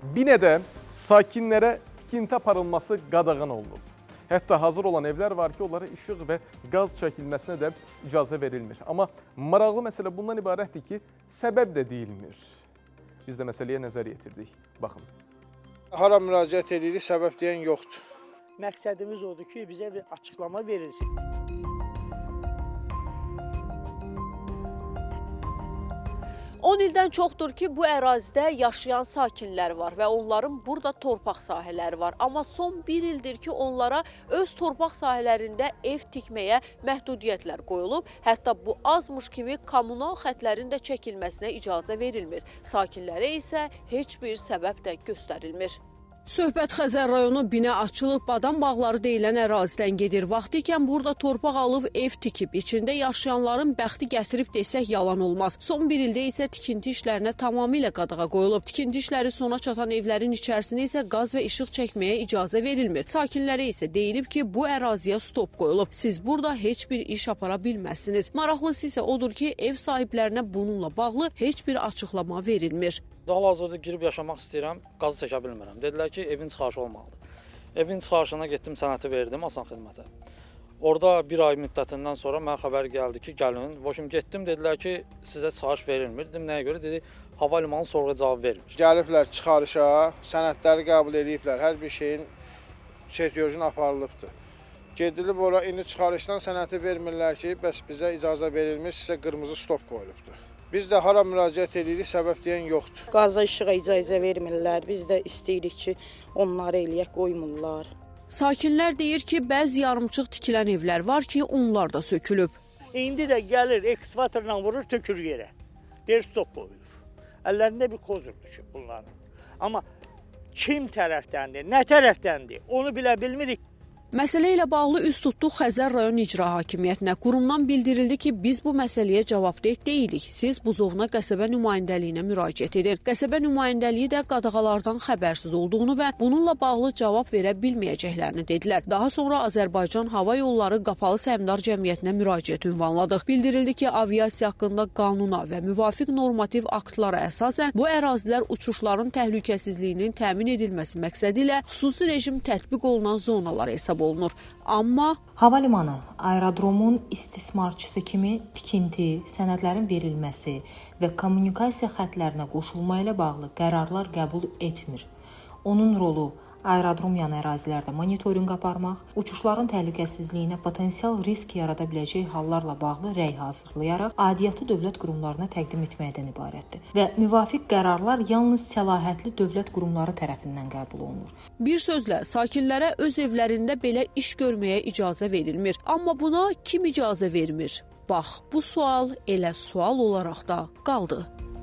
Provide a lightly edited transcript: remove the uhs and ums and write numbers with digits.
Binədə sakinlərə tikinti aparılması qadağan olunub. Hətta hazır olan evlər var ki, onlara işıq və qaz çəkilməsinə də icazə verilmir. Amma maraqlı məsələ bundan ibarətdir ki, səbəb də deyilmir. Biz də məsələyə nəzər yetirdik. Baxın. Hara müraciət edirik, səbəb deyən yoxdur. Məqsədimiz odur ki, bizə bir açıqlama verilsin. On ildən çoxdur ki, bu ərazidə yaşayan sakinlər var və onların burada torpaq sahələri var. Amma son bir ildir ki, onlara öz torpaq sahələrində ev tikməyə məhdudiyyətlər qoyulub. Hətta bu azmış kimi kommunal xətlərin də çəkilməsinə icazə verilmir. Sakinlərə isə heç bir səbəb də göstərilmir. Söhbət Xəzər rayonu binə açılıb, badam bağları deyilən ərazidən gedir. Vaxtı ikən burada torpaq alıb ev tikib, içində yaşayanların bəxti gətirib desək yalan olmaz. Son bir ildə isə tikinti işlərinə tamamilə qadağa qoyulub. Tikinti işləri sona çatan evlərin içərisinə isə qaz və işıq çəkməyə icazə verilmir. Sakinlərə isə deyilib ki, bu əraziyə stop qoyulub. Siz burada heç bir iş apara bilməzsiniz. Maraqlısı isə odur ki, ev sahiblərinə bununla bağlı heç bir açıqlama verilmir. Hal-hazırda girib yaşamaq istəyirəm, qazı çəkə bilmirəm. Dedilər ki, evin çıxarışı olmalıdır. Evin çıxarışına getdim, sənəti verdim Asan xidmətə. Orada bir ay müddətindən sonra mənə xəbər gəldi ki, gəlin. Voşum getdim, dedilər ki, sizə çıxarış verilmir. Dedim, nəyə görə? Dedi, hava limanı sorğu cavab vermir. Gəliblər çıxarışa, sənədləri qəbul ediblər, hər bir şeyin çertyojun aparılıbdır. Gedilib ora, indi çıxarışdan sənəti vermirlər ki, bəs bizə icazə verilmiş, sizə qırmızı stop qoyulubdur. Biz də hara müraciət edirik, səbəb deyən yoxdur. Qaza işığa icazə vermirlər. Biz də istəyirik ki, onları eləyək, qoymurlar. Sakinlər deyir ki, bəzi yarımçıq tikilən evlər var ki, onlar da sökülüb. İndi də gəlir, ekskavatorla vurur, tökür yerə. Deyir, stop qoyulur. Əllərində bir kozur düşüb bunların. Amma kim tərəfdəndir, nə tərəfdəndir, onu bilə bilmirik. Məsələ ilə bağlı üst tutduq Xəzər rayon icra hakimiyyətinə. Qurumdan bildirildi ki, biz bu məsələyə cavabdeh deyilik. Siz Buzovna qəsəbə nümayəndəliyinə müraciət edin. Qəsəbə nümayəndəliyi də qadağalardan xəbərsiz olduğunu və bununla bağlı cavab verə bilməyəcəklərini dedilər. Daha sonra Azərbaycan Hava Yolları Qapalı Səhmdar Cəmiyyətinə müraciət ünvanladıq. Bildirildi ki, aviasiya haqqında qanuna və müvafiq normativ aktlara əsasən bu ərazilər uçuşların təhlükəsizliyinin təmin edilməsi məqsədi ilə xüsusi rejim tətbiq olunan zonalar hesab olunur. Amma hava limanı aerodromun istismarçısı kimi tikinti, sənədlərin verilməsi və kommunikasiya xətlərinə qoşulma ilə bağlı qərarlar qəbul etmir. Onun rolu aerodrom yan ərazilərdə monitorinq aparmaq, uçuşların təhlükəsizliyinə potensial risk yarada biləcək hallarla bağlı rəy hazırlayaraq aidiyyatı dövlət qurumlarına təqdim etməkdən ibarətdir və müvafiq qərarlar yalnız səlahiyyətli dövlət qurumları tərəfindən qəbul olunur. Bir sözlə, sakinlərə öz evlərində belə iş görməyə icazə verilmir. Amma buna kim icazə vermir? Bax, bu sual elə sual olaraq da qaldı.